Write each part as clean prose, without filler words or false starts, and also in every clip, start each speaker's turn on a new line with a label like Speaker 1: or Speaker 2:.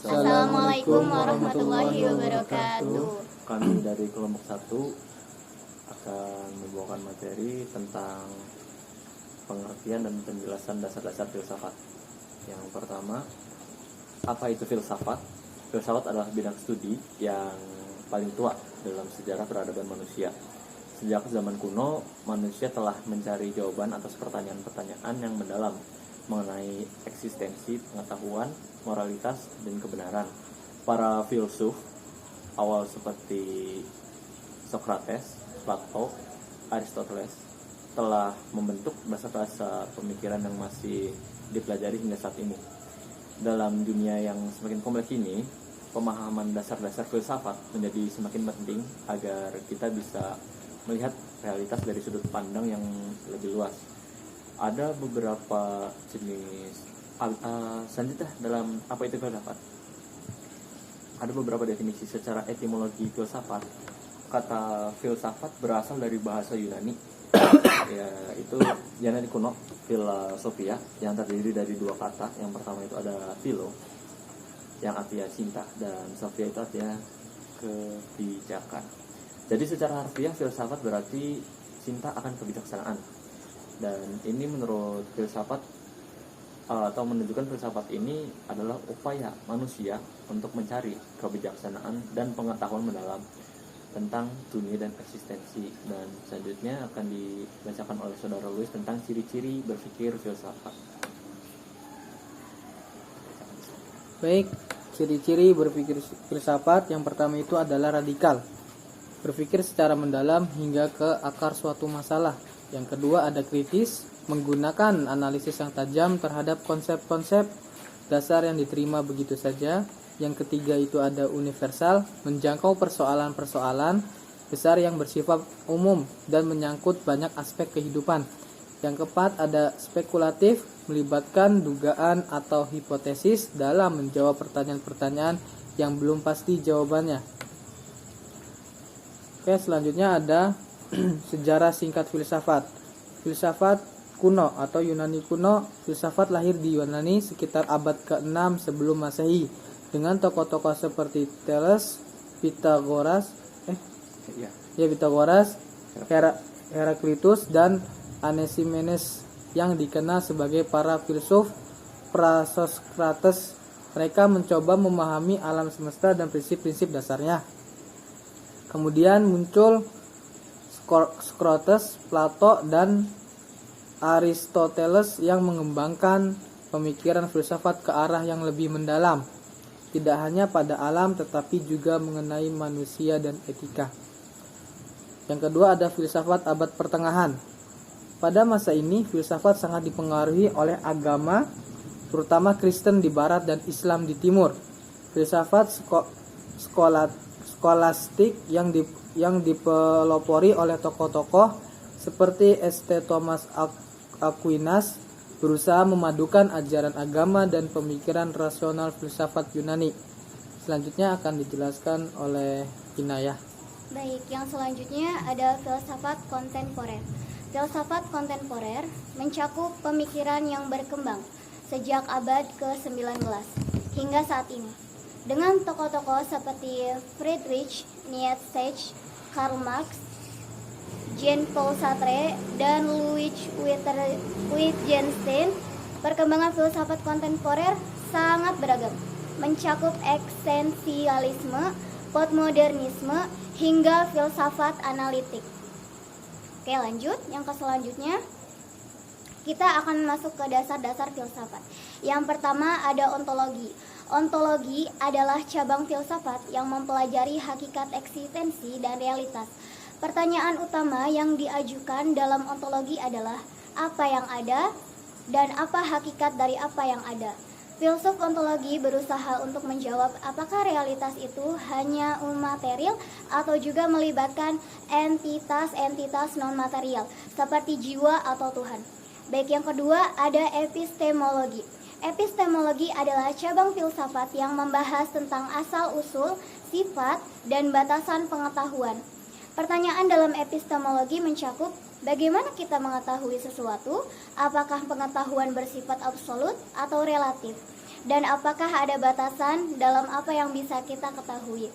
Speaker 1: Assalamualaikum warahmatullahi wabarakatuh.
Speaker 2: Kami dari kelompok 1 akan membawakan materi tentang pengertian dan penjelasan dasar-dasar filsafat. Yang pertama, apa itu filsafat? Filsafat adalah bidang studi yang paling tua dalam sejarah peradaban manusia. Sejak zaman kuno, manusia telah mencari jawaban atas pertanyaan-pertanyaan yang mendalam mengenai eksistensi, pengetahuan, moralitas, dan kebenaran. Para filsuf awal seperti Socrates, Plato, Aristoteles telah membentuk dasar-dasar pemikiran yang masih dipelajari hingga saat ini. Dalam dunia yang semakin kompleks ini, pemahaman dasar-dasar filsafat menjadi semakin penting agar kita bisa melihat realitas dari sudut pandang yang lebih luas. Ada beberapa jenis selanjutnya dalam apa itu filsafat. Ada beberapa definisi secara etimologi filsafat. Kata filsafat berasal dari bahasa Yunani, yaitu Yunani kuno, filosofia, yang terdiri dari dua kata. Yang pertama itu ada philo, yang artinya cinta, dan sophia itu artinya kebijakan. Jadi secara harfiah filsafat berarti cinta akan kebijaksanaan. Dan ini menurut filsafat atau menunjukkan filsafat ini adalah upaya manusia untuk mencari kebijaksanaan dan pengetahuan mendalam tentang dunia dan eksistensi. Dan selanjutnya akan dibacakan oleh saudara Luis tentang ciri-ciri berpikir filsafat.
Speaker 3: Baik, ciri-ciri berpikir filsafat yang pertama itu adalah radikal, berpikir secara mendalam hingga ke akar suatu masalah. Yang kedua ada kritis, menggunakan analisis yang tajam terhadap konsep-konsep dasar yang diterima begitu saja. Yang ketiga itu ada universal, menjangkau persoalan-persoalan besar yang bersifat umum dan menyangkut banyak aspek kehidupan. Yang keempat ada spekulatif, melibatkan dugaan atau hipotesis dalam menjawab pertanyaan-pertanyaan yang belum pasti jawabannya. Oke, selanjutnya ada sejarah singkat filsafat. Filsafat kuno atau Yunani kuno, filsafat lahir di Yunani sekitar abad ke-6 sebelum Masehi dengan tokoh-tokoh seperti Thales, Pythagoras, Heraklitus dan Anaximenes yang dikenal sebagai para filsuf pra-Socrates. Mereka mencoba memahami alam semesta dan prinsip-prinsip dasarnya. Kemudian muncul Socrates, Plato, dan Aristoteles yang mengembangkan pemikiran filsafat ke arah yang lebih mendalam, tidak hanya pada alam tetapi juga mengenai manusia dan etika. Yang kedua ada filsafat abad pertengahan. Pada masa ini filsafat sangat dipengaruhi oleh agama, terutama Kristen di barat dan Islam di timur. Filsafat skolastik yang dipelopori oleh tokoh-tokoh seperti St. Thomas Aquinas berusaha memadukan ajaran agama dan pemikiran rasional filsafat Yunani. Selanjutnya akan dijelaskan oleh Inayah.
Speaker 1: Baik, yang selanjutnya ada filsafat kontemporer. Filsafat kontemporer mencakup pemikiran yang berkembang sejak abad ke-19 hingga saat ini, dengan tokoh-tokoh seperti Friedrich Nietzsche, Karl Marx, Jean-Paul Sartre, dan Louis Wittgenstein. Perkembangan filsafat kontemporer sangat beragam, mencakup eksistensialisme, postmodernisme, hingga filsafat analitik. Oke, lanjut. Yang selanjutnya kita akan masuk ke dasar-dasar filsafat. Yang pertama ada ontologi. Ontologi adalah cabang filsafat yang mempelajari hakikat eksistensi dan realitas. Pertanyaan utama yang diajukan dalam ontologi adalah apa yang ada dan apa hakikat dari apa yang ada. Filsuf ontologi berusaha untuk menjawab apakah realitas itu hanya material atau juga melibatkan entitas-entitas non-material seperti jiwa atau Tuhan. Baik, yang kedua ada epistemologi. Epistemologi adalah cabang filsafat yang membahas tentang asal-usul, sifat, dan batasan pengetahuan. Pertanyaan dalam epistemologi mencakup bagaimana kita mengetahui sesuatu, apakah pengetahuan bersifat absolut atau relatif. Dan apakah ada batasan dalam apa yang bisa kita ketahui?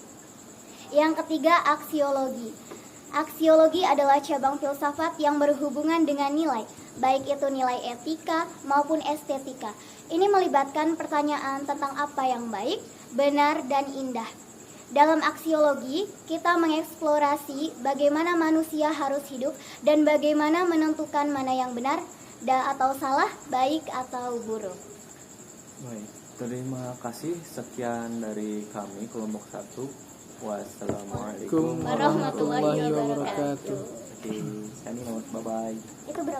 Speaker 1: Yang ketiga, aksiologi. Aksiologi adalah cabang filsafat yang berhubungan dengan nilai, baik itu nilai etika maupun estetika. Ini melibatkan pertanyaan tentang apa yang baik, benar, dan indah. Dalam aksiologi, kita mengeksplorasi bagaimana manusia harus hidup dan bagaimana menentukan mana yang benar atau salah, baik atau buruk.
Speaker 2: Baik, terima kasih. Sekian dari kami kelompok 1. Wassalamualaikum
Speaker 3: Warahmatullahi wabarakatuh.
Speaker 2: Oke, Sani, bye-bye.
Speaker 1: Itu berapa?